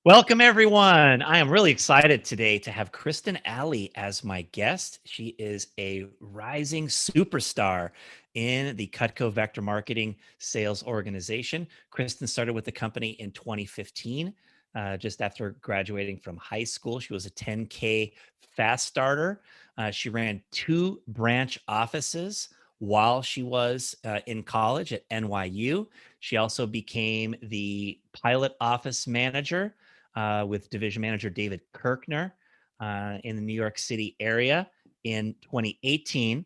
Welcome, everyone. I am really excited today to have Kristin Alli as my guest. She is a rising superstar in the Cutco Vector Marketing Sales Organization. Kristin started with the company in 2015, just after graduating from high school. She was a 10K fast starter. She ran two branch offices while she was in college at NYU. She also became the pilot office manager with division manager David Kirkner in the New York City area in 2018.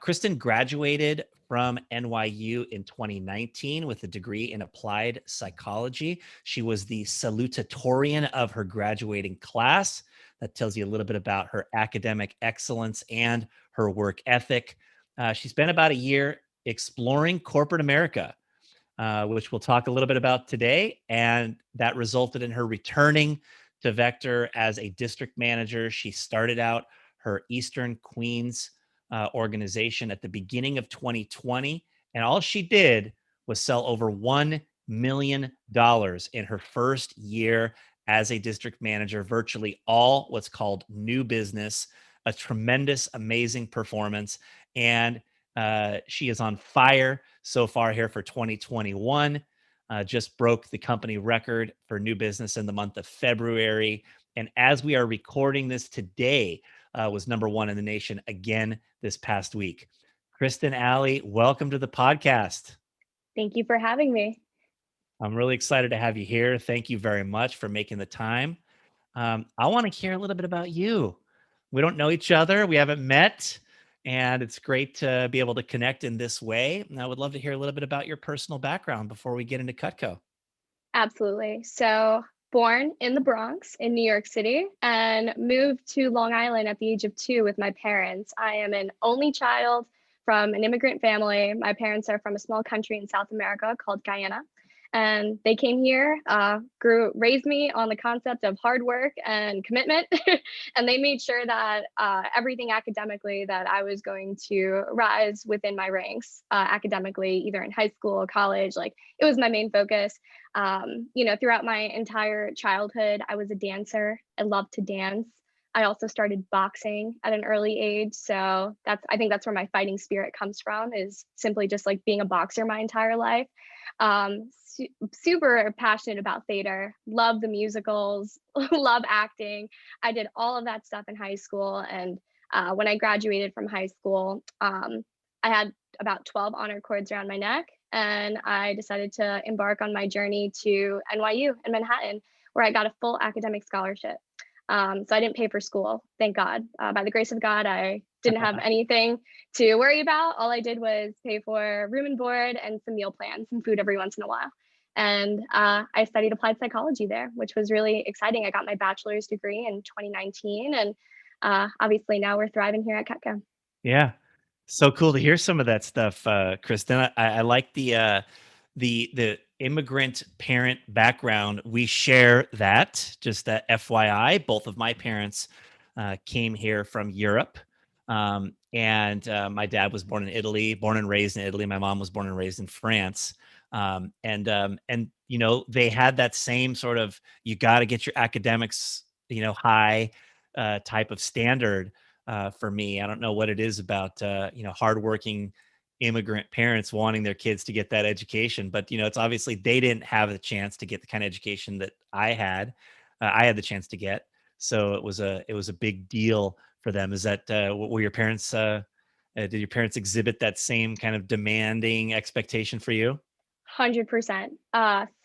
Kristin graduated from NYU in 2019 with a degree in applied psychology. She was the salutatorian of her graduating class. That tells you a little bit about her academic excellence and her work ethic. She spent about a year exploring corporate America, which we'll talk a little bit about today. And that resulted in her returning to Vector as a district manager. She started out her Eastern Queens organization at the beginning of 2020. And all she did was sell over $1 million in her first year as a district manager, virtually all what's called new business, a tremendous, amazing performance. And she is on fire so far here for 2021. Just broke the company record for new business in the month of February. And as we are recording this today, was number one in the nation again this past week. Kristin Alli, welcome to the podcast. Thank you for having me. I'm really excited to have you here. Thank you very much for making the time. I want to hear a little bit about you. We don't know each other, we haven't met, and it's great to be able to connect in this way. And I would love to hear a little bit about your personal background before we get into Cutco. Absolutely. So, born in the Bronx in New York City and moved to Long Island at the age of 2 with my parents. I am an only child from an immigrant family. My parents are from a small country in South America called Guyana. And they came here, raised me on the concept of hard work and commitment. And they made sure that everything academically that I was going to rise within my ranks academically, either in high school or college. Like it was my main focus. Throughout my entire childhood, I was a dancer. I loved to dance. I also started boxing at an early age. So I think that's where my fighting spirit comes from, is simply just like being a boxer my entire life. Super passionate about theater, love the musicals, love acting. I did all of that stuff in high school. And when I graduated from high school, I had about 12 honor cords around my neck. And I decided to embark on my journey to NYU in Manhattan, where I got a full academic scholarship. So I didn't pay for school, thank God. By the grace of God, I didn't have anything to worry about. All I did was pay for room and board and some meal plans, some food every once in a while. And I studied applied psychology there, which was really exciting. I got my bachelor's degree in 2019. And obviously now we're thriving here at Cutco. Yeah, so cool to hear some of that stuff, Kristin. I like the immigrant parent background. We share that. Just FYI, both of my parents came here from Europe, and my dad was born in Italy, born and raised in Italy. My mom was born and raised in France. And they had that same sort of, you got to get your academics high type of standard. For me, I don't know what it is about hardworking immigrant parents wanting their kids to get that education, but it's obviously they didn't have the chance to get the kind of education that I had. I had the chance to get, so it was a big deal for them. Is that were your parents? Did your parents exhibit that same kind of demanding expectation for you? 100%.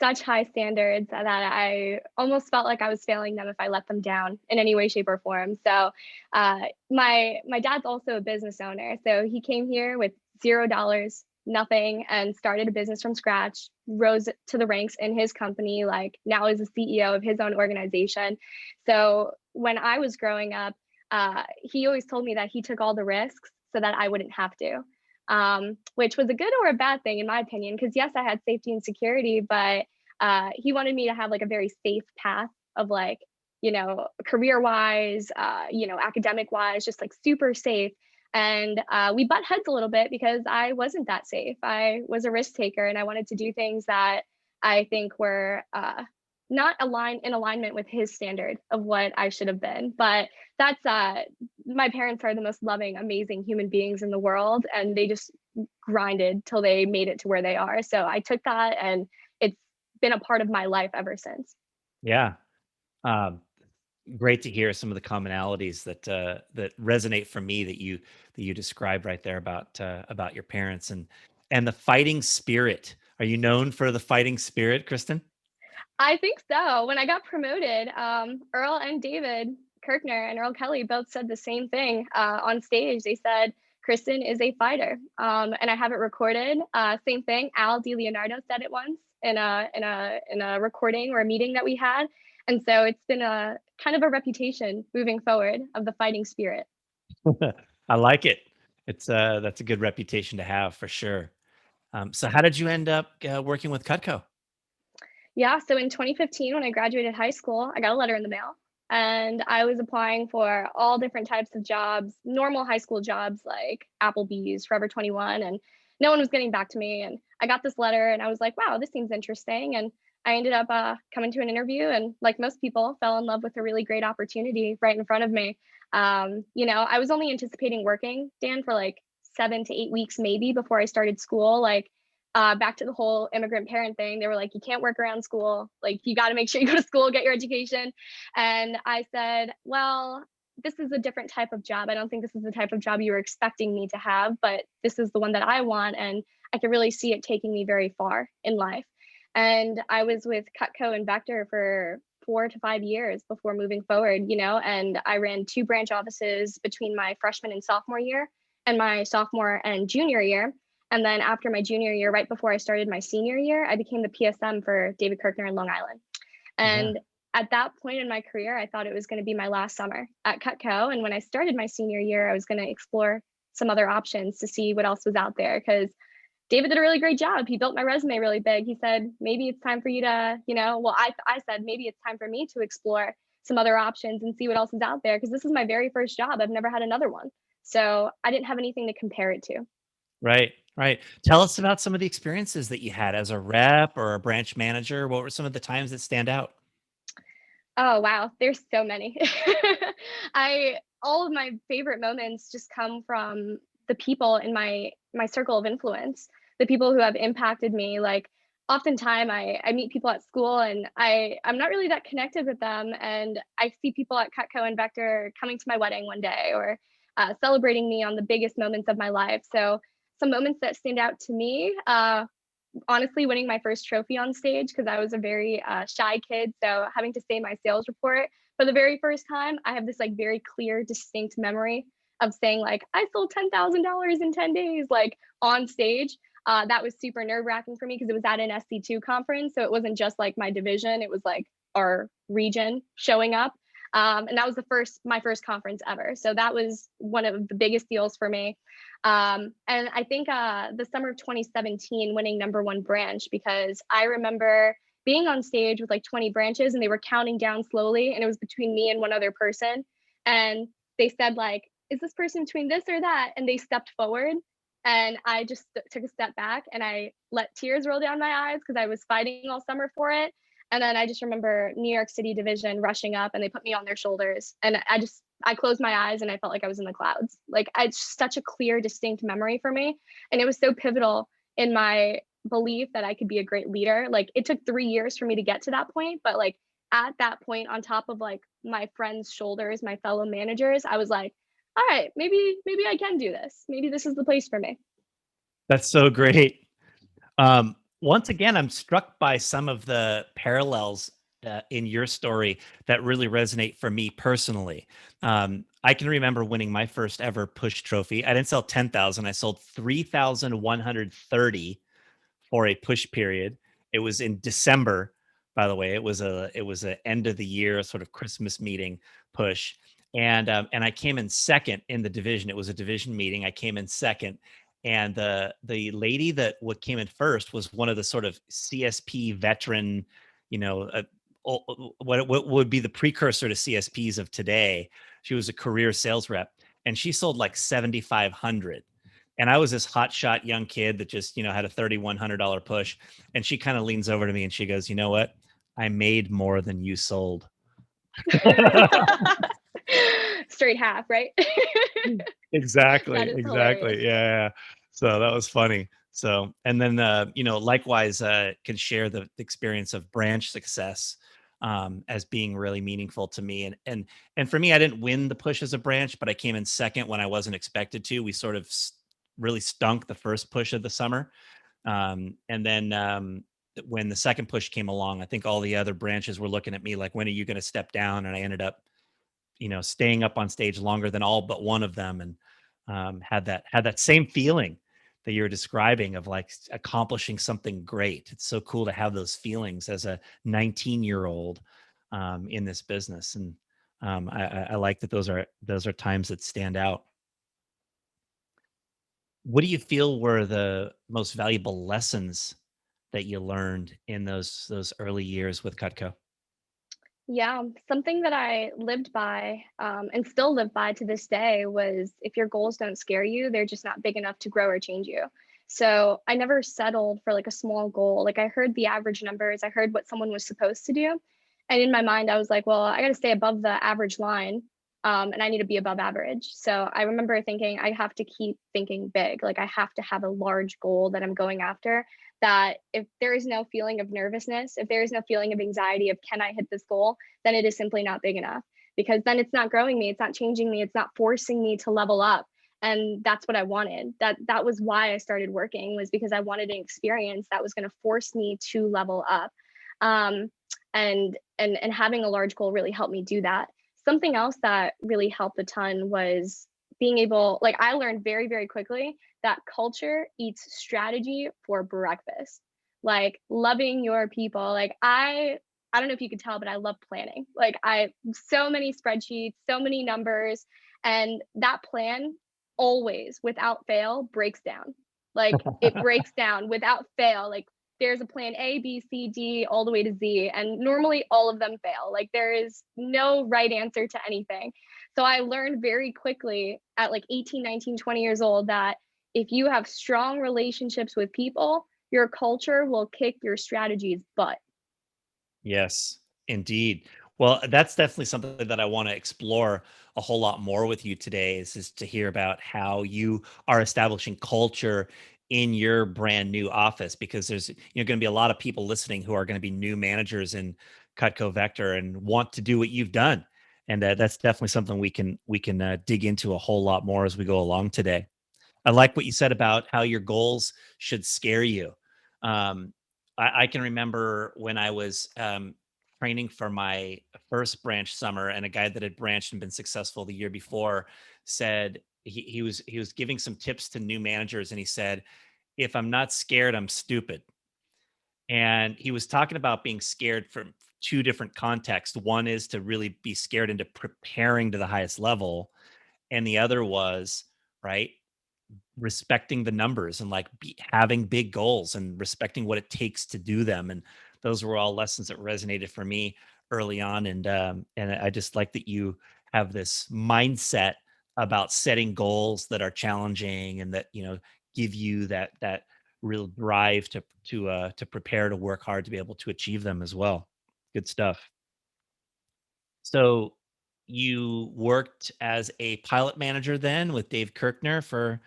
Such high standards that I almost felt like I was failing them if I let them down in any way, shape, or form. So, my dad's also a business owner. So he came here with $0, nothing, and started a business from scratch. Rose to the ranks in his company. Like now is the CEO of his own organization. So when I was growing up, he always told me that he took all the risks so that I wouldn't have to, which was a good or a bad thing in my opinion. Because yes, I had safety and security, but he wanted me to have like a very safe path of like, career wise, academic wise, just like super safe. And we butt heads a little bit because I wasn't that safe. I was a risk taker and I wanted to do things that I think were not in alignment with his standard of what I should have been. But that's my parents are the most loving, amazing human beings in the world, and they just grinded till they made it to where they are. So I took that, and it's been a part of my life ever since. Yeah. Um, Great to hear some of the commonalities that that resonate for me that you described right there about your parents and the fighting spirit. Are you known for the fighting spirit, Kristen? I think so. When I got promoted, Earl and David Kirkner and Earl Kelly both said the same thing on stage. They said, Kristen is a fighter. And I have it recorded. Same thing. Al DiLeonardo said it once in a recording or a meeting that we had. And so it's been a kind of a reputation moving forward of the fighting spirit. I like it. It's that's a good reputation to have for sure. So how did you end up working with Cutco? Yeah, so in 2015, when I graduated high school, I got a letter in the mail and I was applying for all different types of jobs, normal high school jobs like Applebee's, Forever 21, and no one was getting back to me. And I got this letter and I was like, wow, this seems interesting. And I ended up coming to an interview and, like most people, fell in love with a really great opportunity right in front of me. I was only anticipating working, Dan, for like 7 to 8 weeks maybe before I started school. Like, back to the whole immigrant parent thing. They were like, you can't work around school. Like, you got to make sure you go to school, get your education. And I said, well, this is a different type of job. I don't think this is the type of job you were expecting me to have, but this is the one that I want. And I could really see it taking me very far in life. And I was with Cutco and Vector for 4 to 5 years before moving forward, and I ran 2 branch offices between my freshman and sophomore year and my sophomore and junior year. And then after my junior year, right before I started my senior year, I became the PSM for David Kirkner in Long Island. Yeah. And at that point in my career, I thought it was going to be my last summer at Cutco. And when I started my senior year, I was going to explore some other options to see what else was out there because David did a really great job. He built my resume really big. He said, maybe it's time for you to, I said, maybe it's time for me to explore some other options and see what else is out there because this is my very first job. I've never had another one. So I didn't have anything to compare it to. Right, right. Tell us about some of the experiences that you had as a rep or a branch manager. What were some of the times that stand out? Oh, wow. There's so many. I all of my favorite moments just come from the people in my circle of influence, the people who have impacted me. Like oftentimes I meet people at school and I'm not really that connected with them. And I see people at Cutco and Vector coming to my wedding one day or celebrating me on the biggest moments of my life. So some moments that stand out to me, honestly winning my first trophy on stage because I was a very shy kid. So having to say my sales report for the very first time, I have this like very clear, distinct memory of saying like I sold $10,000 in 10 days, like on stage. That was super nerve wracking for me because it was at an SC2 conference. So it wasn't just like my division, it was like our region showing up. And that was my first conference ever. So that was one of the biggest deals for me. And I think the summer of 2017, winning #1 branch, because I remember being on stage with like 20 branches and they were counting down slowly. And it was between me and one other person. And they said, like, is this person between this or that? And they stepped forward. And I just took a step back and I let tears roll down my eyes because I was fighting all summer for it. And then I just remember New York City division rushing up and they put me on their shoulders. And I closed my eyes and I felt like I was in the clouds. Like it's such a clear, distinct memory for me. And it was so pivotal in my belief that I could be a great leader. Like it took 3 years for me to get to that point. But like at that point, on top of like my friends' shoulders, my fellow managers, I was like, all right, maybe I can do this. Maybe this is the place for me. That's so great. Once again, I'm struck by some of the parallels in your story that really resonate for me personally. I can remember winning my first ever push trophy. I didn't sell 10,000. I sold 3,130 for a push period. It was in December, by the way. It was a end of the year sort of Christmas meeting push, and I came in second in the division. It was a division meeting. I came in second, and the lady that what came in first was one of the sort of CSP veteran, you know. What would be the precursor to CSPs of today? She was a career sales rep, and she sold like 7,500, and I was this hotshot young kid that just, had a $3,100 push. And she kind of leans over to me and she goes, you know what? I made more than you sold. Straight half, right? Exactly, That is hilarious. exactly. Yeah, yeah. So that was funny. So, and then, likewise, can share the experience of branch success as being really meaningful to me. And for me, I didn't win the push as a branch, but I came in second when I wasn't expected to. We sort of really stunk the first push of the summer, and then when the second push came along, I think all the other branches were looking at me like, "When are you going to step down?" And I ended up staying up on stage longer than all but one of them, and had that same feeling that you're describing of like accomplishing something great. It's so cool to have those feelings as a 19-year-old in this business, and I like that those are times that stand out. What do you feel were the most valuable lessons that you learned in those early years with Cutco? Yeah, something that I lived by, and still live by to this day was if your goals don't scare you, they're just not big enough to grow or change you. So I never settled for like a small goal. Like I heard the average numbers, I heard what someone was supposed to do. And in my mind, I was like, well, I got to stay above the average line. And I need to be above average. So I remember thinking I have to keep thinking big. Like I have to have a large goal that I'm going after, that if there is no feeling of nervousness, if there is no feeling of anxiety of can I hit this goal, then it is simply not big enough, because then it's not growing me, it's not changing me, it's not forcing me to level up. And that's what I wanted. That was why I started working, was because I wanted an experience that was going to force me to level up. Um, and having a large goal really helped me do that. Something else that really helped a ton was being able, like I learned very, very quickly that culture eats strategy for breakfast. Like loving your people. Like I don't know if you could tell, but I love planning. Like I so many spreadsheets, so many numbers, and that plan always without fail breaks down. Like it breaks down without fail. Like there's a plan A, B, C, D, all the way to Z, and normally all of them fail. Like there is no right answer to anything. So I learned very quickly at like 18, 19, 20 years old that if you have strong relationships with people, your culture will kick your strategy's butt. Yes, indeed. Well, that's definitely something that I want to explore a whole lot more with you today is to hear about how you are establishing culture in your brand new office, because there's going to be a lot of people listening who are going to be new managers in Cutco Vector and want to do what you've done. And that's definitely something we can dig into a whole lot more as we go along today. I like what you said about how your goals should scare you. Um, I can remember when I was training for my first branch summer, and a guy that had branched and been successful the year before said he was giving some tips to new managers, and he said, "If I'm not scared, I'm stupid." And he was talking about being scared from two different contexts. One is to really be scared into preparing to the highest level, and the other was right respecting the numbers and like having big goals and respecting what it takes to do them. And those were all lessons that resonated for me early on. And I just like that you have this mindset about setting goals that are challenging and that give you that real drive to prepare to work hard to be able to achieve them as well. Good stuff. So you worked as a pilot manager then with Dave Kirkner for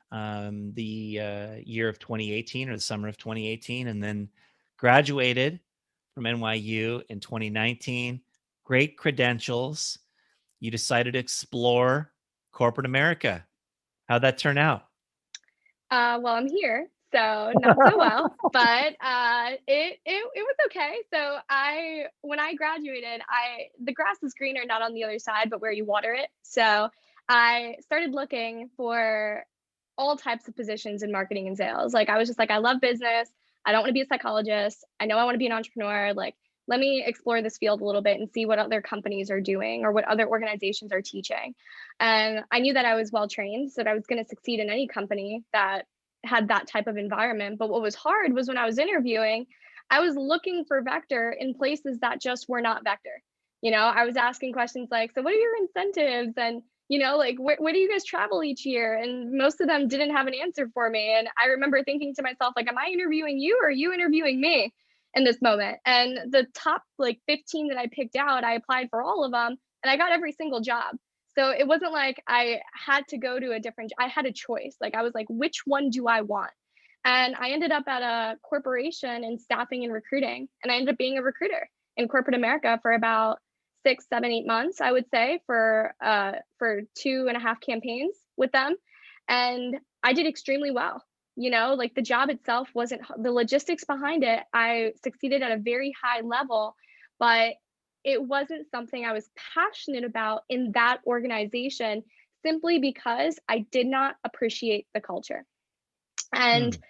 the year of 2018 or the summer of 2018, and then graduated from NYU in 2019. Great credentials. You decided to explore corporate America. How'd that turn out? Well, I'm here, so not so well, but it was okay. So I when I graduated, I the grass is greener not on the other side, but where you water it. So I started looking for all types of positions in marketing and sales. Like I was just like, I love business. I don't want to be a psychologist. I know I want to be an entrepreneur. Like, let me explore this field a little bit and see what other companies are doing or what other organizations are teaching. And I knew that I was well trained, so that I was going to succeed in any company that had that type of environment. But what was hard was when I was interviewing, I was looking for Vector in places that just were not Vector. I was asking questions like, so what are your incentives? And like, where do you guys travel each year? And most of them didn't have an answer for me. And I remember thinking to myself, like, am I interviewing you or are you interviewing me? in this moment. And the top like 15 that I picked out, I applied for all of them and I got every single job. So it wasn't like I had to go to a different, I had a choice. Like I was like, which one do I want? And I ended up at a corporation in staffing and recruiting. And I ended up being a recruiter in corporate America for about 6, 7, 8 months, I would say, for 2.5 campaigns with them. And I did extremely well. Like the job itself wasn't the logistics behind it. I succeeded at a very high level, but it wasn't something I was passionate about in that organization simply because I did not appreciate the culture. And Hmm.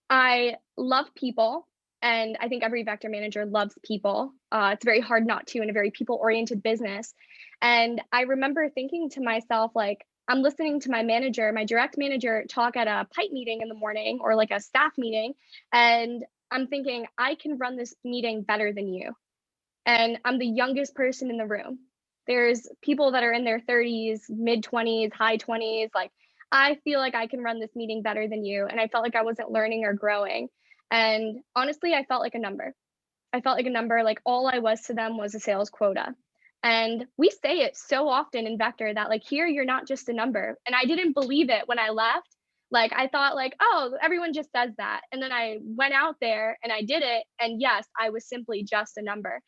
I love people, and I think every vector manager loves people. It's very hard not to in a very people-oriented business. And I remember thinking to myself, like, I'm listening to my manager, my direct manager, talk at a pipe meeting in the morning or like a staff meeting, and I'm thinking, I can run this meeting better than you. And I'm the youngest person in the room. There's people that are in their 30s, mid 20s, high 20s. Like, I feel like I can run this meeting better than you. And I felt like I wasn't learning or growing. And honestly, I felt like a number. I felt like a number. Like, all I was to them was a sales quota. And we say it so often in Vector that, like, here, you're not just a number. And I didn't believe it when I left. Like, I thought, like, oh, everyone just says that. And then I went out there and I did it. And yes, I was simply just a number.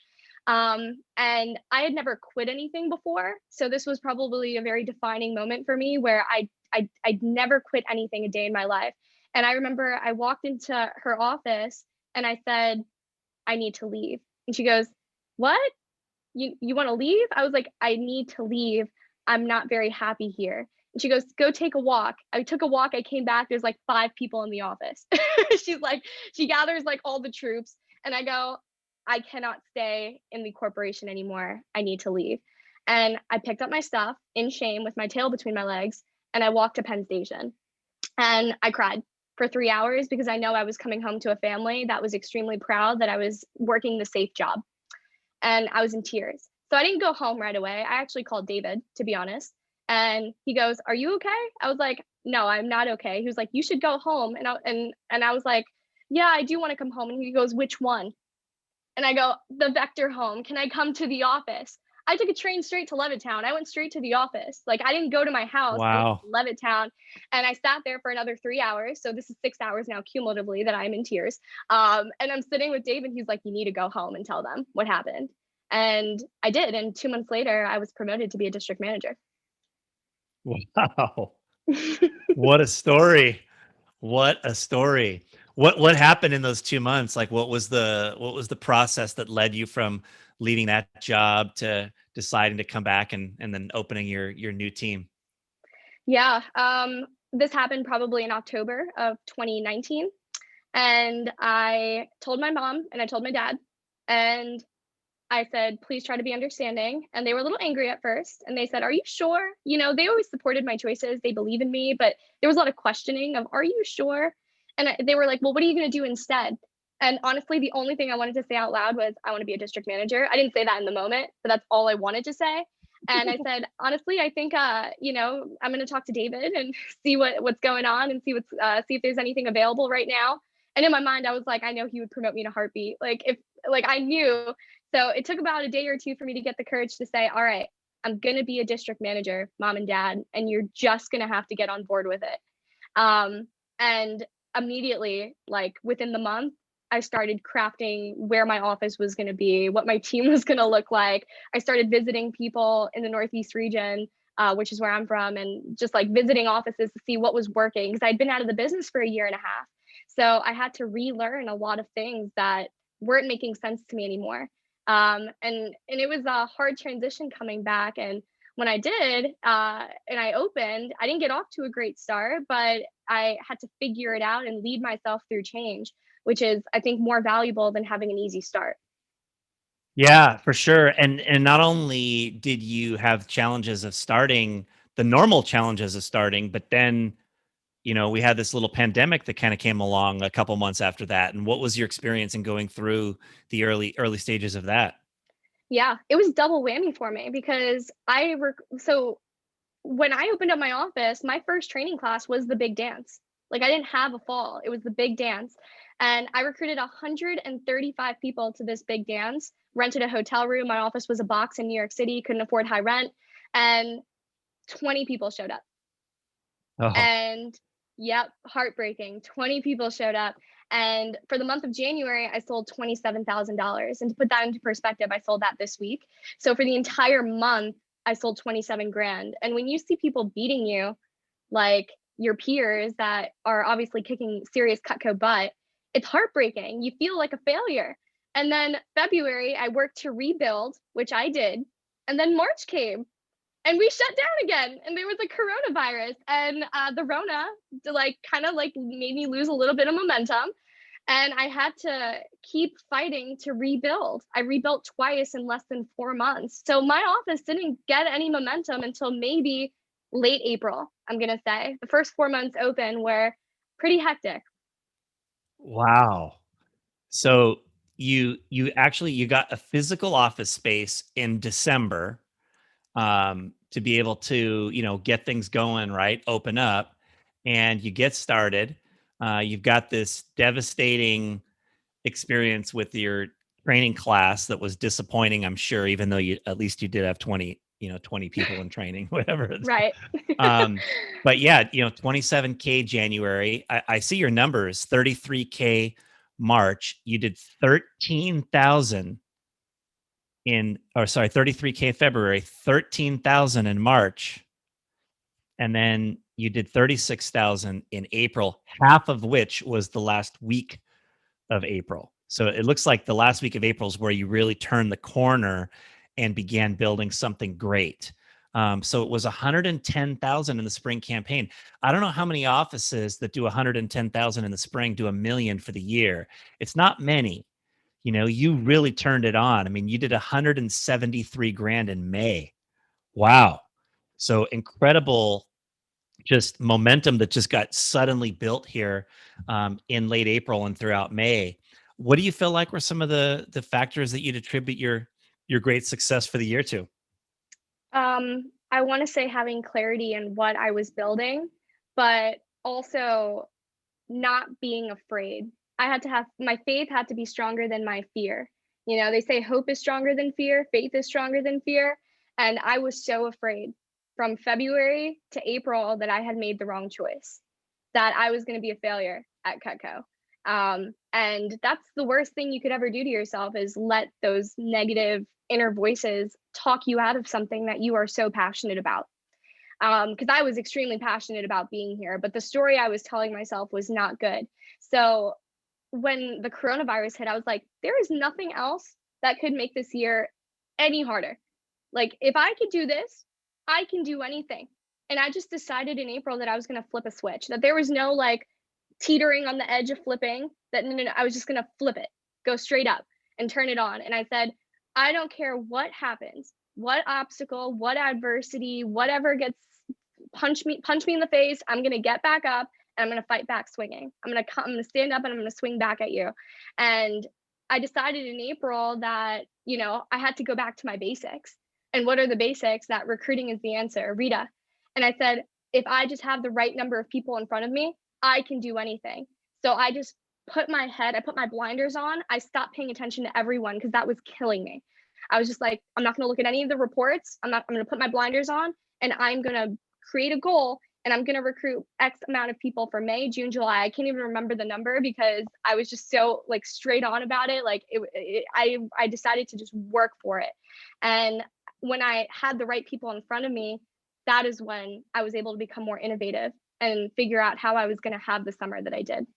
And I had never quit anything before, so this was probably a very defining moment for me where I'd never quit anything a day in my life. And I remember I walked into her office and I said, "I need to leave." And she goes, "What? You want to leave?" I was like, "I need to leave. I'm not very happy here." And she goes, "Go take a walk." I took a walk. I came back. There's like 5 people in the office. She's like, she gathers like all the troops. And I go, "I cannot stay in the corporation anymore. I need to leave." And I picked up my stuff in shame with my tail between my legs. And I walked to Penn Station. And I cried for 3 hours because I know I was coming home to a family that was extremely proud that I was working the safe job, and I was in tears. So I didn't go home right away. I actually called David, to be honest. And he goes, "Are you okay?" I was like, "No, I'm not okay." He was like, "You should go home." And I was like, "Yeah, I do want to come home." And he goes, "Which one?" And I go, "The Vector home. Can I come to the office?" I took a train straight to Levittown. I went straight to the office. Like, I didn't go to my house. I went Wow. to Levittown and I sat there for another 3 hours. So this is 6 hours now cumulatively that I'm in tears. And I'm sitting with Dave and he's like, "You need to go home and tell them what happened." And I did. And 2 months later, I was promoted to be a district manager. Wow. What a story. What a story. What happened in those 2 months? Like, what was the process that led you from leaving that job to deciding to come back and then opening your new team? Yeah. This happened probably in October of 2019. And I told my mom and I told my dad. And I said, "Please try to be understanding." And they were a little angry at first. And they said, "Are you sure?" They always supported my choices. They believe in me, but there was a lot of questioning of, "Are you sure?" And they were like, "Well, what are you going to do instead?" And honestly, the only thing I wanted to say out loud was, "I want to be a district manager." I didn't say that in the moment, but that's all I wanted to say. And I said, "Honestly, I think, I'm going to talk to David and see what's going on and see if there's anything available right now." And in my mind, I was like, I know he would promote me in a heartbeat. Like I knew. So it took about a day or two for me to get the courage to say, "All right, I'm going to be a district manager, mom and dad, and you're just going to have to get on board with it." And immediately, like within the month, I started crafting where my office was going to be, what my team was going to look like. I started visiting people in the Northeast region, which is where I'm from, and just like visiting offices to see what was working because I'd been out of the business for a year and a half. So I had to relearn a lot of things that weren't making sense to me anymore. And it was a hard transition coming back. And when I did, and I opened, I didn't get off to a great start, but I had to figure it out and lead myself through change, which is, I think, more valuable than having an easy start. Yeah, for sure. And not only did you have challenges of starting, the normal challenges of starting, but then, we had this little pandemic that kind of came along a couple months after that. And what was your experience in going through the early stages of that? Yeah, it was double whammy for me because so when I opened up my office, my first training class was the big dance. Like, I didn't have a fall. It was the big dance. And I recruited 135 people to this big dance, rented a hotel room. My office was a box in New York City, couldn't afford high rent. And 20 people showed up. Oh, And yep, heartbreaking. 20 people showed up. And for the month of January, I sold $27,000. And to put that into perspective, I sold that this week. So for the entire month, I sold 27 grand. And when you see people beating you, like your peers that are obviously kicking serious Cutco butt, it's heartbreaking. You feel like a failure. And then February, I worked to rebuild, which I did. And then March came and we shut down again, and there was a coronavirus, and the Rona like kind of like made me lose a little bit of momentum, and I had to keep fighting to rebuild. I rebuilt twice in less than 4 months, so my office didn't get any momentum until maybe late April. I'm gonna say the first 4 months open were pretty hectic. wow. So you actually you got a physical office space in December, to be able to, get things going, right? Open up, and you get started. You've got this devastating experience with your training class that was disappointing, I'm sure, even though you at least you did have 20, 20 people in training, whatever. Right. Um, but yeah, 27K January. I see your numbers, 33K March. You did 13,000 in, or sorry, 33K February, 13,000 in March, and then you did 36,000 in April, half of which was the last week of April. So it looks like the last week of April is where you really turned the corner and began building something great. So it was 110,000 in the spring campaign. I don't know how many offices that do 110,000 in the spring do a million for the year. It's not many. You really turned it on. I mean, you did 173 grand in May. Wow. So incredible, just momentum that just got suddenly built here, in late April and throughout May. What do you feel like were some of the factors that you'd attribute your great success for the year to? I want to say having clarity in what I was building, but also not being afraid. I had to have my faith had to be stronger than my fear. They say hope is stronger than fear, faith is stronger than fear. And I was so afraid from February to April that I had made the wrong choice, that I was going to be a failure at Cutco. And that's the worst thing you could ever do to yourself is let those negative inner voices talk you out of something that you are so passionate about. Because I was extremely passionate about being here, but the story I was telling myself was not good. So when the coronavirus hit, I was like, there is nothing else that could make this year any harder. Like, if I could do this, I can do anything. And I just decided in April that I was going to flip a switch, that there was no like teetering on the edge of flipping, that no, no, no, I was just going to flip it, go straight up and turn it on. And I said, I don't care what happens, what obstacle, what adversity, whatever gets punch me in the face. I'm going to get back up and I'm going to fight back swinging. I'm going to stand up and I'm going to swing back at you. And I decided in April that, I had to go back to my basics. And what are the basics? That recruiting is the answer, Rita. And I said, if I just have the right number of people in front of me, I can do anything. So I put my blinders on. I stopped paying attention to everyone because that was killing me. I was just like, I'm not going to look at any of the reports. I'm going to put my blinders on and I'm going to create a goal and I'm going to recruit X amount of people for May, June, July. I can't even remember the number because I was just so like straight on about it. Like I decided to just work for it. And when I had the right people in front of me, that is when I was able to become more innovative and figure out how I was going to have the summer that I did.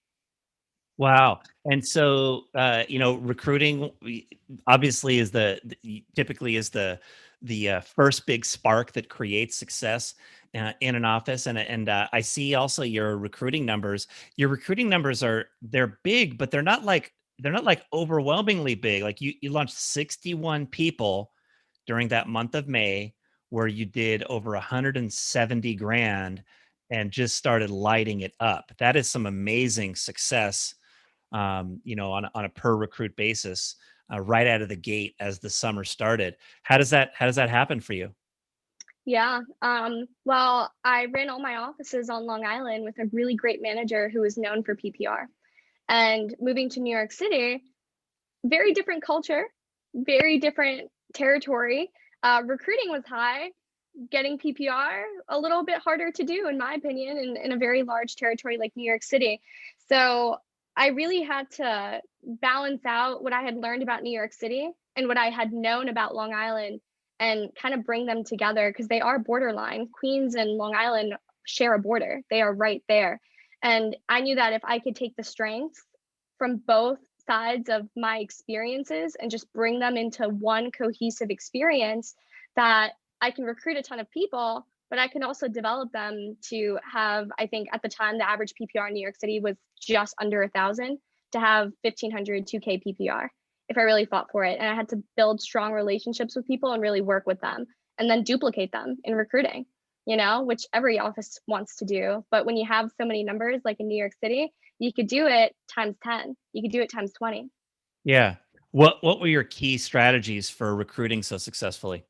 Wow. And so, recruiting obviously is typically is the first big spark that creates success, in an office. And I see also your recruiting numbers. Your recruiting numbers they're big, but they're not like overwhelmingly big. Like you launched 61 people during that month of May, where you did over 170 grand and just started lighting it up. That is some amazing success, on a per recruit basis, right out of the gate as the summer started. How does that happen for you? Yeah. Well, I ran all my offices on Long Island with a really great manager who was known for PPR. And moving to New York City, very different culture, very different territory. Recruiting was high, getting PPR a little bit harder to do, in my opinion, in a very large territory like New York City. So I really had to balance out what I had learned about New York City and what I had known about Long Island and kind of bring them together because they are borderline. Queens and Long Island share a border, they are right there. And I knew that if I could take the strengths from both sides of my experiences and just bring them into one cohesive experience, that I can recruit a ton of people, but I can also develop them to have, I think at the time, the average PPR in New York City was just under 1,000, to have 1,500, 2K PPR if I really fought for it. And I had to build strong relationships with people and really work with them and then duplicate them in recruiting, which every office wants to do. But when you have so many numbers, like in New York City, you could do it times 10, you could do it times 20. Yeah. What were your key strategies for recruiting so successfully?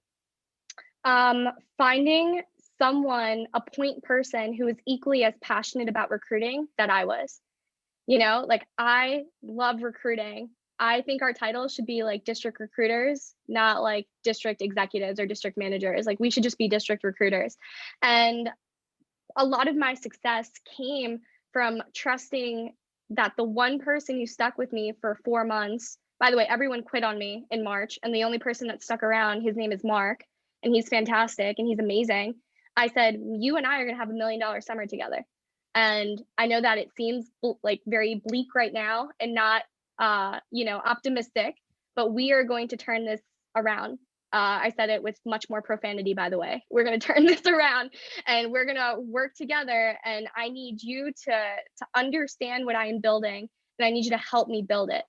Um, Finding someone, a point person who is equally as passionate about recruiting that I was. Like I love recruiting. I think our title should be like district recruiters, not like district executives or district managers. Like we should just be district recruiters. And a lot of my success came from trusting that the one person who stuck with me for 4 months, by the way, everyone quit on me in March, and the only person that stuck around, his name is Mark, and he's fantastic and he's amazing. I said, you and I are going to have $1 million summer together. And I know that it seems like very bleak right now and not, optimistic, but we are going to turn this around. I said it with much more profanity, by the way. We're going to turn this around and we're going to work together. And I need you to understand what I am building, and I need you to help me build it.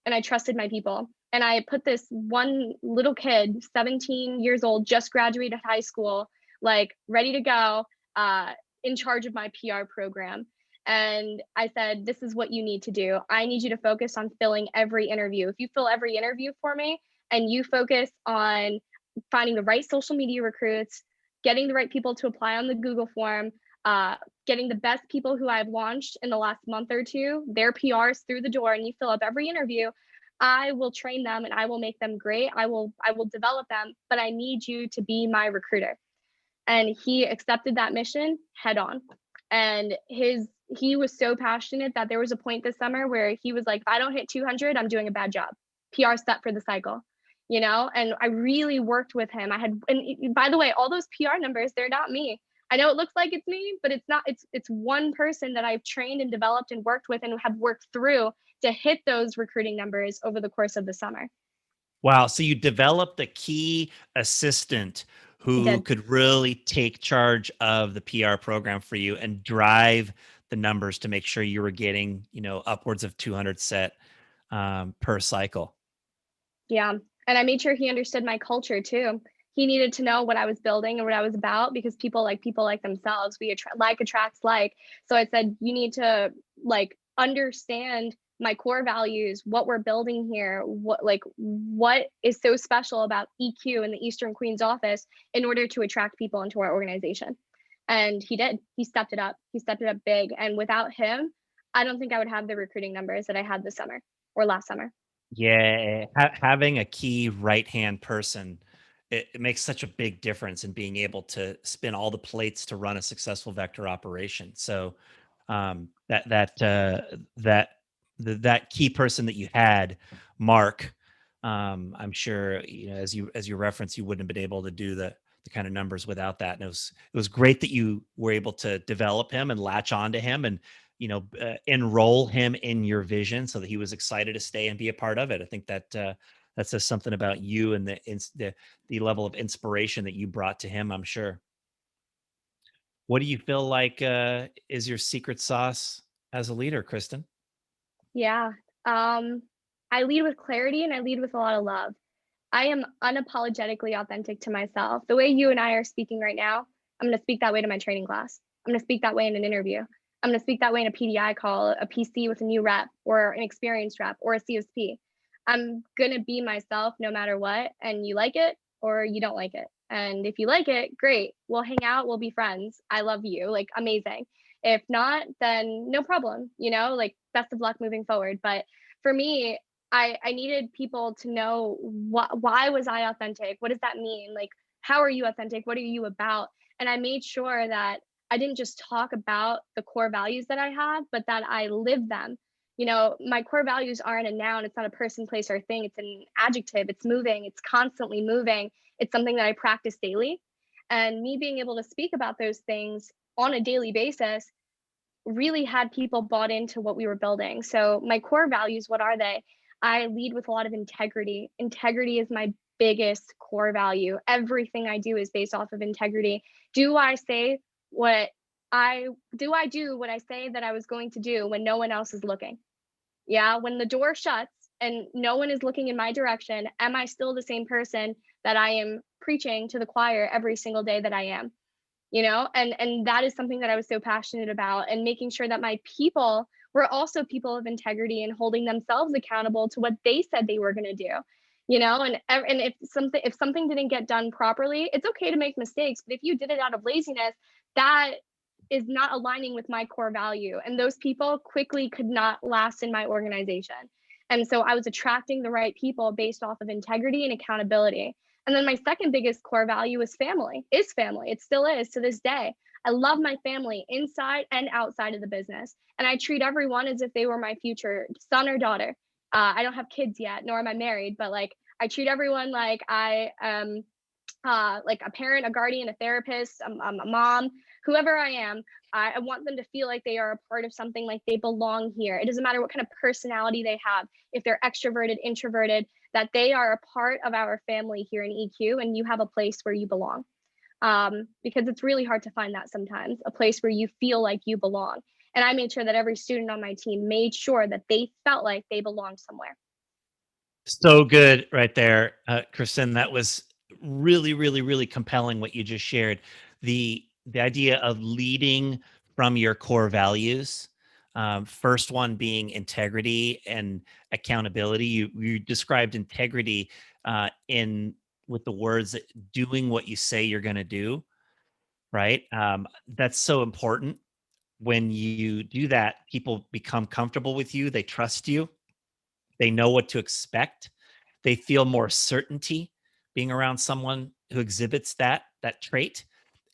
And I trusted my people. And I put this one little kid, 17 years old, just graduated high school, like ready to go, in charge of my PR program. And I said, this is what you need to do. I need you to focus on filling every interview. If you fill every interview for me and you focus on finding the right social media recruits, getting the right people to apply on the Google form, getting the best people who I've launched in the last month or two, their PRs through the door, and you fill up every interview, I will train them and I will make them great. I will develop them, but I need you to be my recruiter. And he accepted that mission head on. And he was so passionate that there was a point this summer where he was like, if I don't hit 200, I'm doing a bad job. PR set for the cycle, and I really worked with him. And by the way, all those PR numbers, they're not me. I know it looks like it's me, but it's not. It's one person that I've trained and developed and worked with and have worked through to hit those recruiting numbers over the course of the summer. Wow. So you developed a key assistant He who did. could really take charge of the PR program for you and drive the numbers to make sure you were getting, upwards of 200 set per cycle. Yeah. And I made sure he understood my culture too. He needed to know what I was building and what I was about because people like themselves. Like attracts like. So I said, you need to like understand my core values, what we're building here, what is so special about EQ in the Eastern Queens office in order to attract people into our organization. And he did. He stepped it up. He stepped it up big. And without him, I don't think I would have the recruiting numbers that I had this summer or last summer. Yeah, having a key right-hand person, it makes such a big difference in being able to spin all the plates to run a successful vector operation. So, that key person that you had, Mark, I'm sure, as you referenced, you wouldn't have been able to do the kind of numbers without that. And it was great that you were able to develop him and latch onto him and enroll him in your vision so that he was excited to stay and be a part of it. I think that says something about you and the level of inspiration that you brought to him, I'm sure. What do you feel like is your secret sauce as a leader, Kristen? Yeah. Um, I lead with clarity and I lead with a lot of love. I am unapologetically authentic to myself. The way you and I are speaking right now, I'm going to speak that way to my training class. I'm going to speak that way in an interview. I'm going to speak that way in a PDI call, a PC with a new rep or an experienced rep or a CSP. I'm going to be myself no matter what. And you like it or you don't like it. And if you like it, great. We'll hang out. We'll be friends. I love you. Like, amazing. If not, then no problem. Like, best of luck moving forward. But for me, I needed people to know why was I authentic? What does that mean? Like, how are you authentic? What are you about? And I made sure that I didn't just talk about the core values that I have, but that I live them. My core values aren't a noun, it's not a person, place, or thing. It's an adjective. It's moving, it's constantly moving. It's something that I practice daily. And me being able to speak about those things on a daily basis really had people bought into what we were building. So, my core values, what are they? I lead with a lot of integrity. Integrity is my biggest core value. Everything I do is based off of integrity. Do I say what I do what I say that I was going to do when no one else is looking? Yeah, when the door shuts and no one is looking in my direction, am I still the same person that I am preaching to the choir every single day that I am? And that is something that I was so passionate about, and making sure that my people were also people of integrity and holding themselves accountable to what they said they were going to do. And if something didn't get done properly, it's okay to make mistakes, but if you did it out of laziness, that is not aligning with my core value, and those people quickly could not last in my organization. And so I was attracting the right people based off of integrity and accountability. And then my second biggest core value is family. It still is to this day. I love my family inside and outside of the business. And I treat everyone as if they were my future son or daughter. I don't have kids yet, nor am I married, but like I treat everyone like I am like a parent, a guardian, a therapist, a mom, whoever I am. I want them to feel like they are a part of something, like they belong here. It doesn't matter what kind of personality they have, if they're extroverted, introverted, that they are a part of our family here in EQ, and you have a place where you belong. Because it's really hard to find that sometimes, a place where you feel like you belong. And I made sure that every student on my team made sure that they felt like they belonged somewhere. So good right there, Kristen. That was really, really, really compelling what you just shared. The idea of leading from your core values. First one being integrity and accountability. You described integrity in with the words that doing what you say you're going to do. Right. That's so important. When you do that, people become comfortable with you. They trust you. They know what to expect. They feel more certainty being around someone who exhibits that trait.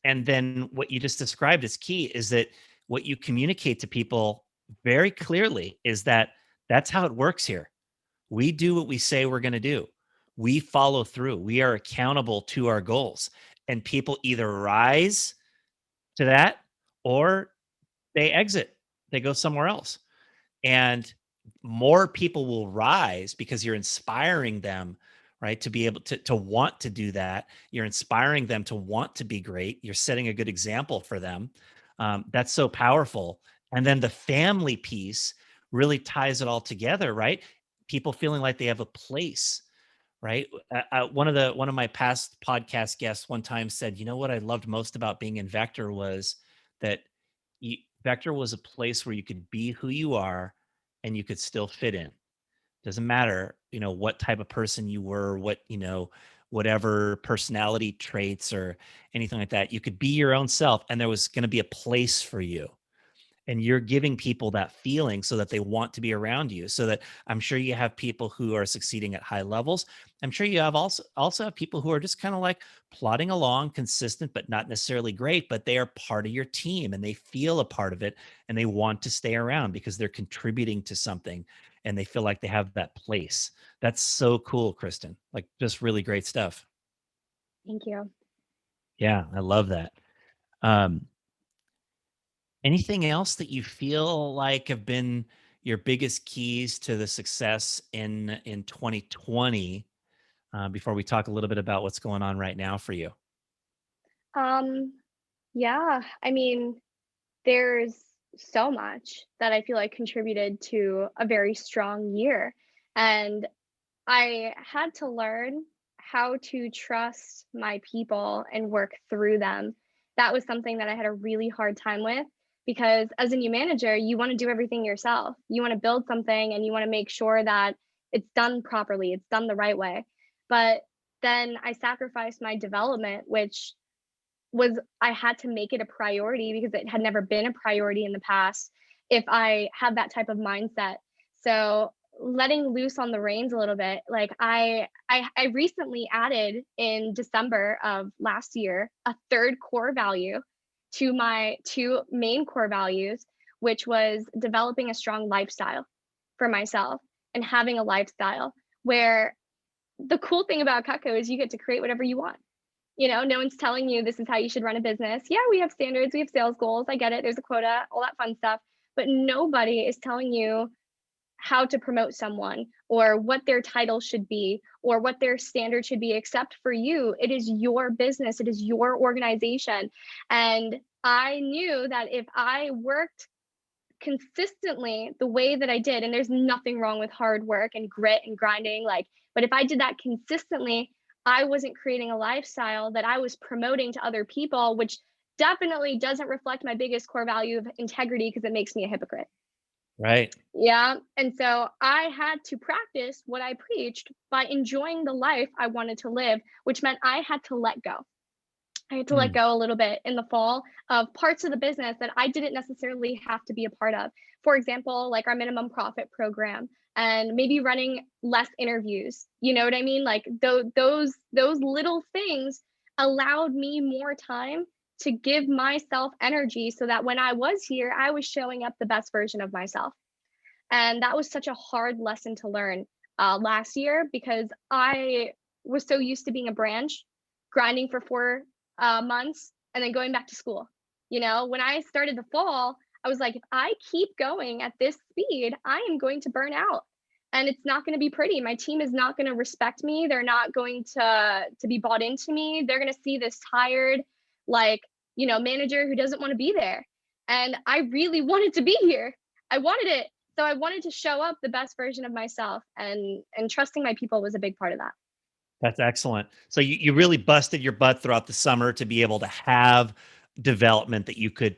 And then what you just described is key, is that what you communicate to people very clearly is that that's how it works here. We do what we say we're going to do. We follow through. We are accountable to our goals. And people either rise to that or they exit. They go somewhere else. And more people will rise because you're inspiring them, right, to be able to want to do that. You're inspiring them to want to be great. You're setting a good example for them. That's so powerful. And then the family piece really ties it all together, right? People feeling like they have a place, right? One of my past podcast guests one time said, "You know what I loved most about being in Vector was that Vector was a place where you could be who you are and you could still fit in. Doesn't matter, what type of person you were, whatever personality traits or anything like that. You could be your own self, and there was going to be a place for you." And you're giving people that feeling so that they want to be around you, so that I'm sure you have people who are succeeding at high levels. I'm sure you have also have people who are just kind of like plodding along, consistent but not necessarily great, but they are part of your team and they feel a part of it and they want to stay around because they're contributing to something and they feel like they have that place. That's so cool, Kristen. Like, just really great stuff. Thank you. Yeah, I love that. um Anything else that you feel like have been your biggest keys to the success in 2020, before we talk a little bit about what's going on right now for you? Um, yeah, I mean, there's so much that I feel like contributed to a very strong year. And I had to learn how to trust my people and work through them. That was something that I had a really hard time with, because as a new manager, you want to do everything yourself. You want to build something and you want to make sure that it's done properly, it's done the right way. But then I sacrificed my development, which was I had to make it a priority because it had never been a priority in the past. if I have that type of mindset. So letting loose on the reins a little bit, like I recently added in December of last year a third core value to my two main core values, which was developing a strong lifestyle for myself and having a lifestyle where the cool thing about Cutco is you get to create whatever you want. No one's telling you this is how you should run a business. Yeah, we have standards, we have sales goals. I get it. There's a quota, all that fun stuff. But nobody is telling you how to promote someone or what their title should be or what their standard should be, except for you. It is your business, it is your organization. And I knew that if I worked consistently the way that I did, and there's nothing wrong with hard work and grit and grinding, like, but if I did that consistently, I wasn't creating a lifestyle that I was promoting to other people, which definitely doesn't reflect my biggest core value of integrity because it makes me a hypocrite. Right. Yeah. And so I had to practice what I preached by enjoying the life I wanted to live, which meant I had to let go. I had to let Mm. go a little bit in the fall of parts of the business that I didn't necessarily have to be a part of. For example, like our minimum profit program and maybe running less interviews. You know what I mean? Like those little things allowed me more time to give myself energy so that when I was here, I was showing up the best version of myself. And that was such a hard lesson to learn last year because I was so used to being a branch, grinding for 4 months, and then going back to school. When I started the fall, I was like, if I keep going at this speed, I am going to burn out. And it's not going to be pretty. My team is not going to respect me. They're not going to be bought into me. They're going to see this tired, like, manager who doesn't want to be there. And I really wanted to be here. I wanted it. So I wanted to show up the best version of myself, and trusting my people was a big part of that. That's excellent. So you really busted your butt throughout the summer to be able to have development that you could,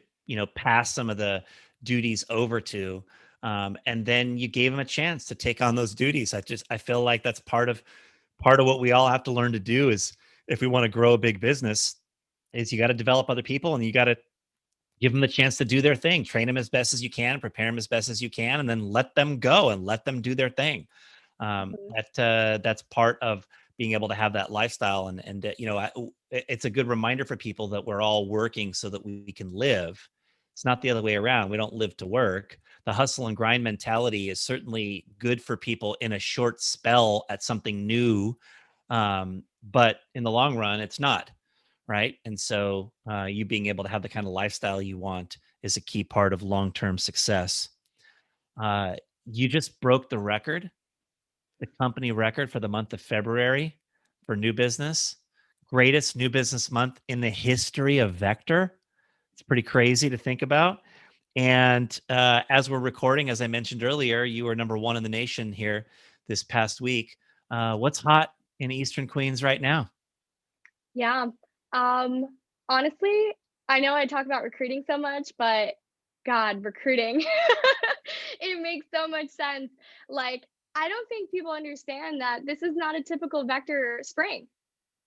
pass some of the duties over to. And then you gave them a chance to take on those duties. I feel like that's part of what we all have to learn to do is if we want to grow a big business is you got to develop other people and you got to give them the chance to do their thing, train them as best as you can, prepare them as best as you can, and then let them go and let them do their thing. Mhm. That's part of being able to have that lifestyle, and it's a good reminder for people that we're all working so that we can live. It's not the other way around. We don't live to work. The hustle and grind mentality is certainly good for people in a short spell at something new, but in the long run, it's not, right? And so, you being able to have the kind of lifestyle you want is a key part of long-term success. Uh, you just broke the company record for the month of February for new business. Greatest new business month in the history of Vector. It's pretty crazy to think about. And as we're recording, as I mentioned earlier, you were number one in the nation here this past week. What's hot in Eastern Queens right now? Yeah. Um, Honestly, I know I talk about recruiting so much, but God, recruiting. It makes so much sense. Like, I don't think people understand that this is not a typical vector spring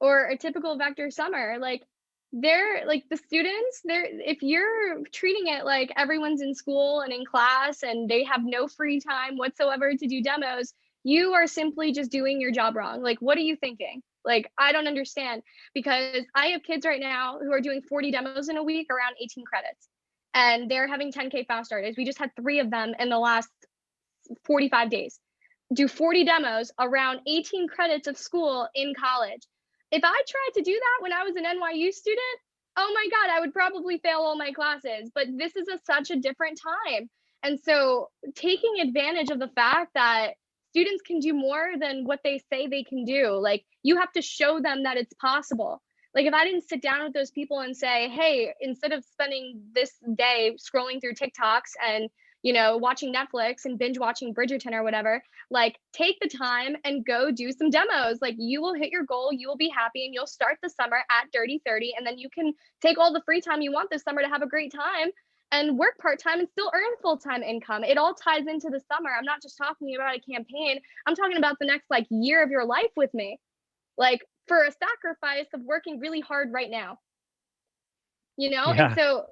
or a typical vector summer. Like, they're like the students, they're if you're treating it like everyone's in school and in class and they have no free time whatsoever to do demos, you are simply just doing your job wrong. Like, what are you thinking? Like, I don't understand, because I have kids right now who are doing 40 demos in a week around 18 credits, and they're having 10K fast starters. We just had 3 of them in the last 45 days do 40 demos around 18 credits of school in college. If I tried to do that when I was an NYU student, oh my God, I would probably fail all my classes. But this is such a different time. And so taking advantage of the fact that students can do more than what they say they can do, like, you have to show them that it's possible. Like, if I didn't sit down with those people and say, hey, instead of spending this day scrolling through TikToks and watching Netflix and binge watching Bridgerton or whatever, like, take the time and go do some demos. Like, you will hit your goal, you will be happy, and you'll start the summer at Dirty 30. And then you can take all the free time you want this summer to have a great time and work part time and still earn full time income. It all ties into the summer. I'm not just talking about a campaign, I'm talking about the next like year of your life with me, like, for a sacrifice of working really hard right now. And Yeah. so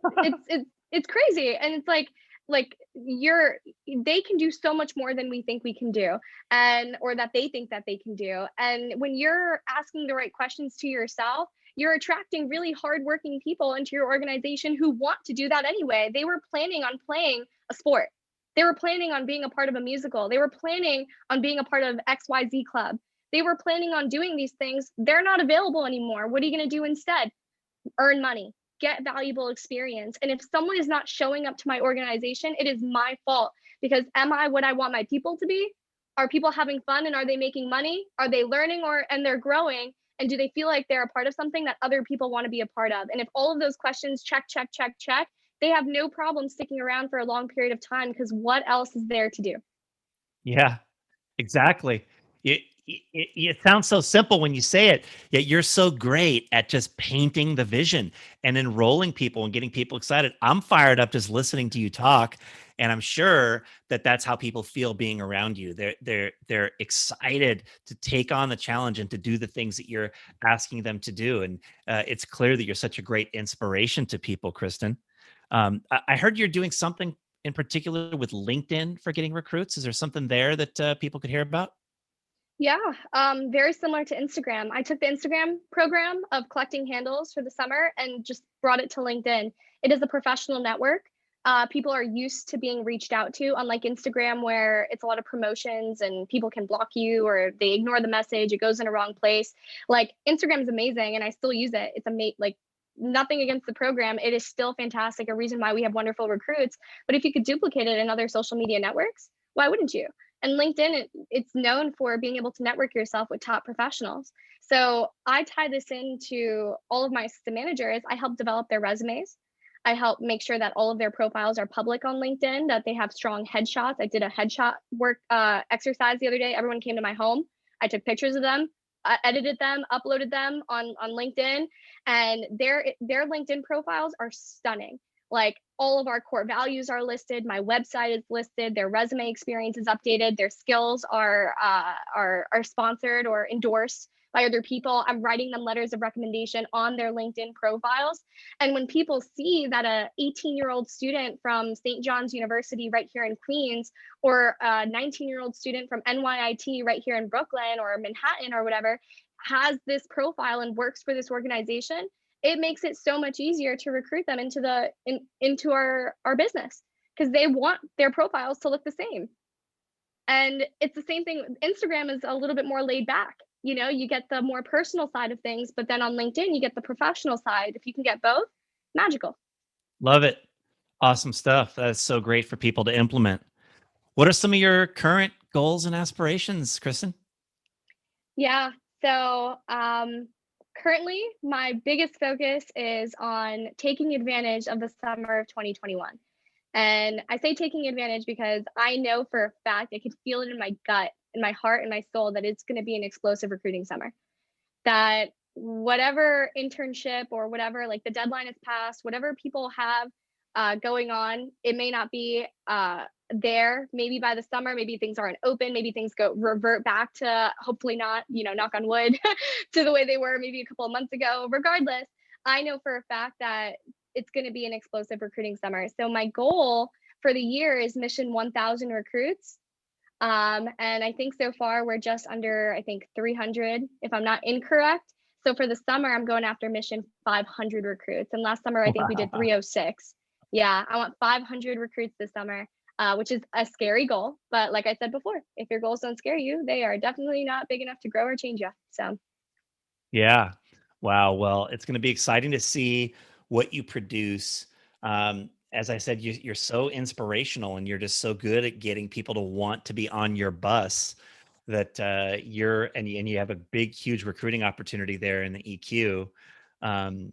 it's crazy. And it's like, like they can do so much more than we think we can do, and or that they think that they can do. And when you're asking the right questions to yourself, you're attracting really hardworking people into your organization who want to do that anyway. They were planning on playing a sport. They were planning on being a part of a musical. They were planning on being a part of XYZ club. They were planning on doing these things. They're not available anymore. What are you going to do instead? Earn money, get valuable experience. And if someone is not showing up to my organization, it is my fault, because am I what I want my people to be? Are people having fun, and are they making money? Are they learning, or and they're growing? And do they feel like they're a part of something that other people want to be a part of? And if all of those questions check, check, check, check, they have no problem sticking around for a long period of time, because what else is there to do? Yeah. Exactly. It sounds so simple when you say it, yet you're so great at just painting the vision and enrolling people and getting people excited. I'm fired up just listening to you talk, and I'm sure that that's how people feel being around you. They're excited to take on the challenge and to do the things that you're asking them to do. And it's clear that you're such a great inspiration to people, Kristen. I heard you're doing something in particular with LinkedIn for getting recruits? Is there something there that people could hear about? Yeah, very similar to Instagram. I took the Instagram program of collecting handles for the summer and just brought it to LinkedIn. It is a professional network. People are used to being reached out to, unlike Instagram, where it's a lot of promotions and people can block you or they ignore the message. It goes in a wrong place. Like, Instagram is amazing, and I still use it. It's like, nothing against the program. It is still fantastic. A reason why we have wonderful recruits. But if you could duplicate it in other social media networks, why wouldn't you? And LinkedIn, it's known for being able to network yourself with top professionals. So I tie this into all of my assistant managers. I help develop their resumes. I help make sure that all of their profiles are public on LinkedIn, that they have strong headshots. I did a headshot work exercise the other day. Everyone came to my home. I took pictures of them, edited them, uploaded them on LinkedIn, and their LinkedIn profiles are stunning. Like, all of our core values are listed. My website is listed. Their resume experience is updated. Their skills are sponsored or endorsed by other people. I'm writing them letters of recommendation on their LinkedIn profiles. And when people see that a 18-year-old student from St. John's University right here in Queens, or a 19-year-old student from NYIT right here in Brooklyn or Manhattan or whatever, has this profile and works for this organization, it makes it so much easier to recruit them into our business, because they want their profiles to look the same. And it's the same thing. Instagram is a little bit more laid back. You get the more personal side of things, but then on LinkedIn, you get the professional side. If you can get both, magical. Love it. Awesome stuff. That's so great for people to implement. What are some of your current goals and aspirations, Kristen? Yeah. So, currently, my biggest focus is on taking advantage of the summer of 2021. And I say taking advantage because I know for a fact, I can feel it in my gut, in my heart, and my soul, that it's going to be an explosive recruiting summer. That whatever internship or whatever, like, the deadline is passed, whatever people have going on, it may not be there. Maybe by the summer, maybe things aren't open, maybe things revert back to, hopefully not, knock on wood, to the way they were maybe a couple of months ago. Regardless, I know for a fact that it's going to be an explosive recruiting summer. So my goal for the year is mission 1,000 recruits. And I think so far we're just under, I think, 300, if I'm not incorrect. So for the summer, I'm going after mission 500 recruits. And last summer, I think we did Wow. 306. Yeah, I want 500 recruits this summer, which is a scary goal. But like I said before, if your goals don't scare you, they are definitely not big enough to grow or change you. So, Yeah. Wow. Well, it's going to be exciting to see what you produce. As I said, you're so inspirational and you're just so good at getting people to want to be on your bus that you have a big, huge recruiting opportunity there in the EQ. Um,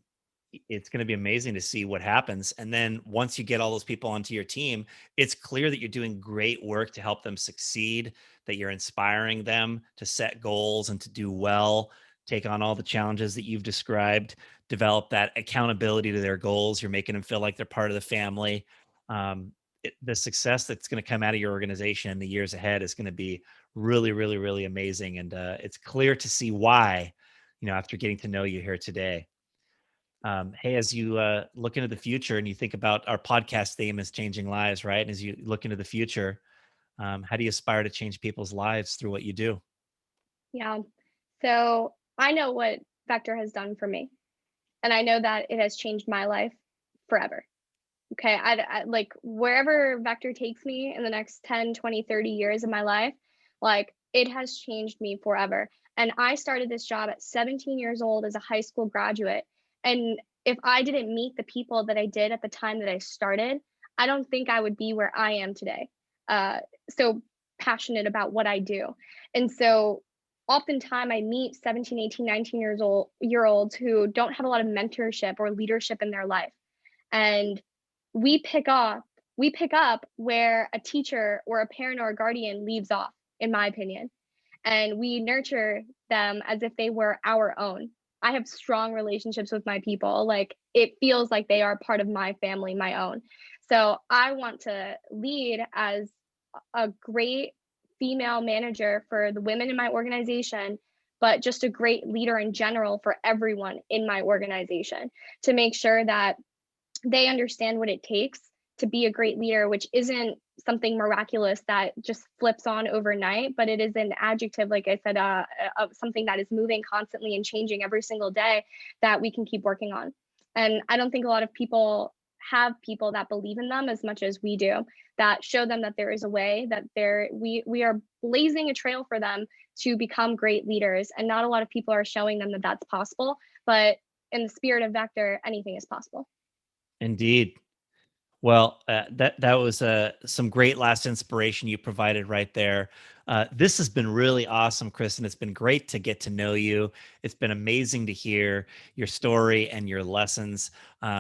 it's going to be amazing to see what happens. And then once you get all those people onto your team, it's clear that you're doing great work to help them succeed, that you're inspiring them to set goals and to do well, take on all the challenges that you've described, develop that accountability to their goals. You're making them feel like they're part of the family. The success that's going to come out of your organization in the years ahead is going to be really, really, really amazing. And it's clear to see why, after getting to know you here today. Hey, as you look into the future and you think about our podcast theme is changing lives, right? And as you look into the future, how do you aspire to change people's lives through what you do? Yeah. So I know what Vector has done for me, and I know that it has changed my life forever. Okay. Like wherever Vector takes me in the next 10, 20, 30 years of my life, like it has changed me forever. And I started this job at 17 years old as a high school graduate. And if I didn't meet the people that I did at the time that I started, I don't think I would be where I am today. Uh, so passionate about what I do. And so oftentimes I meet 17, 18, 19 year olds who don't have a lot of mentorship or leadership in their life. And we pick up we pick up where a teacher or a parent or a guardian leaves off, in my opinion, and we nurture them as if they were our own. I have strong relationships with my people. Like it feels like they are part of my family, my own. So I want to lead as a great female manager for the women in my organization, but just a great leader in general for everyone in my organization to make sure that they understand what it takes to be a great leader, which isn't something miraculous that just flips on overnight, but it is an adjective, like I said, of something that is moving constantly and changing every single day that we can keep working on. And I don't think a lot of people have people that believe in them as much as we do, that show them that there is a way, that we are blazing a trail for them to become great leaders. And not a lot of people are showing them that that's possible. But in the spirit of Vector, anything is possible. Indeed. Well, that was some great last inspiration you provided right there. This has been really awesome, Kristen. It's been great to get to know you. It's been amazing to hear your story and your lessons.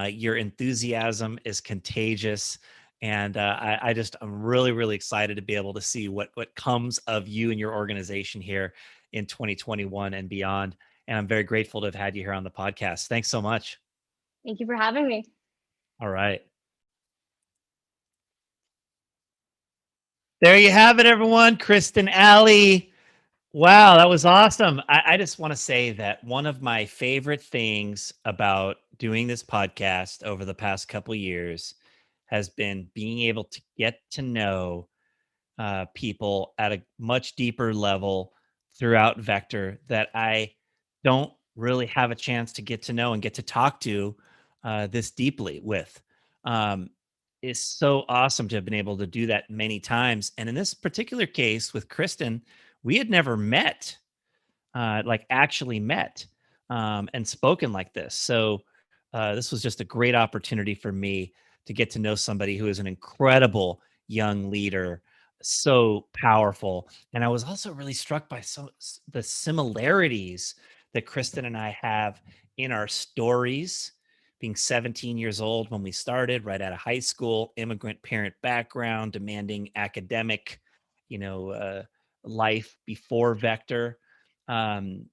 Your enthusiasm is contagious, and I'm really really excited to be able to see what comes of you and your organization here in 2021 and beyond. And I'm very grateful to have had you here on the podcast. Thanks so much. Thank you for having me. All right. There you have it, everyone. Kristin Alli. Wow, that was awesome. I just want to say that one of my favorite things about doing this podcast over the past couple years has been being able to get to know people at a much deeper level throughout Vector that I don't really have a chance to get to know and get to talk to this deeply with. Um, it's so awesome to have been able to do that many times. And in this particular case with Kristen, we had never met, like actually met and spoken like this. So this was just a great opportunity for me to get to know somebody who is an incredible young leader, so powerful. And I was also really struck by the similarities that Kristen and I have in our stories. Being 17 years old when we started, right out of high school, immigrant parent background, demanding academic, you know, life before Vector, um,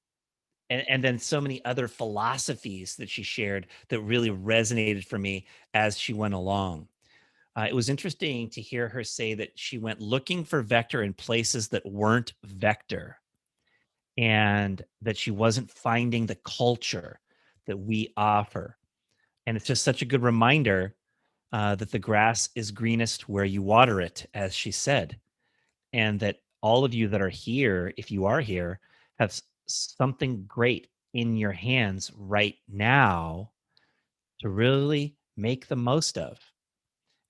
and then so many other philosophies that she shared that really resonated for me as she went along. It was interesting to hear her say that she went looking for Vector in places that weren't Vector, and that she wasn't finding the culture that we offer. And it's just such a good reminder that the grass is greenest where you water it, as she said, and that all of you that are here, if you are here, have something great in your hands right now to really make the most of.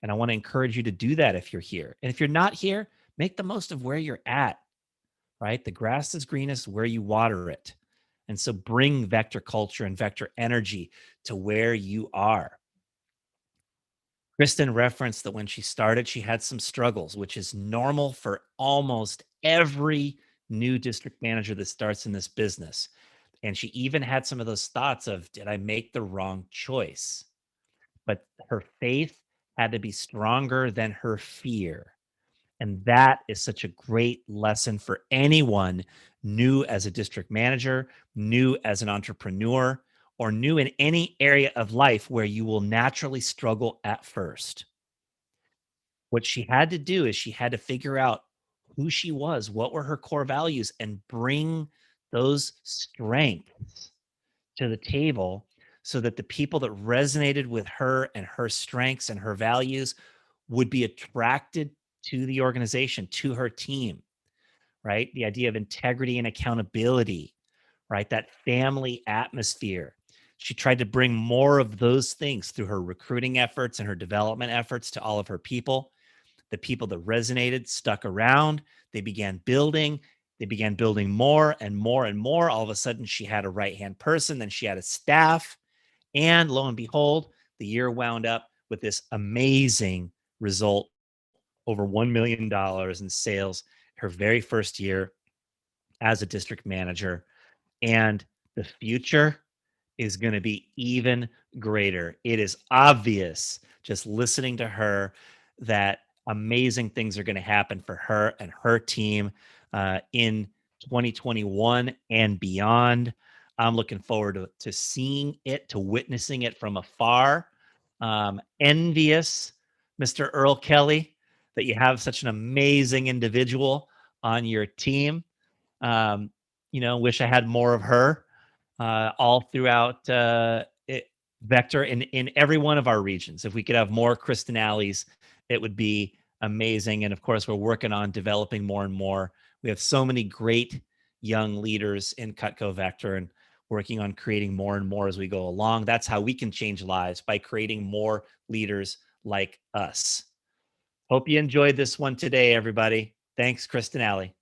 And I want to encourage you to do that if you're here. And if you're not here, make the most of where you're at, right? The grass is greenest where you water it. And so bring vector culture and vector energy to where you are. Kristen referenced that when she started, she had some struggles, which is normal for almost every new district manager that starts in this business. And she even had some of those thoughts of, did I make the wrong choice? But her faith had to be stronger than her fear. And that is such a great lesson for anyone new as a district manager, new as an entrepreneur, or new in any area of life where you will naturally struggle at first. What she had to do is she had to figure out who she was, what were her core values, and bring those strengths to the table so that the people that resonated with her and her strengths and her values would be attracted to the organization, to her team, right? The idea of integrity and accountability, right? That family atmosphere. She tried to bring more of those things through her recruiting efforts and her development efforts to all of her people. The people that resonated stuck around. They began building. They began building more and more and more. All of a sudden, she had a right hand person, then she had a staff. And lo and behold, the year wound up with this amazing result, over $1 million in sales her very first year as a district manager. And the future is going to be even greater. It is obvious just listening to her that amazing things are going to happen for her and her team in 2021 and beyond. I'm looking forward to seeing it, to witnessing it from afar. Envious, Mr. Earl Kelly, that you have such an amazing individual on your team. Um, wish I had more of her all throughout Vector in every one of our regions. If we could have more Kristin Allis, it would be amazing. And of course, we're working on developing more and more. We have so many great young leaders in Cutco Vector and working on creating more and more as we go along. That's how we can change lives, by creating more leaders like us. Hope you enjoyed this one today, everybody. Thanks, Kristin Alli.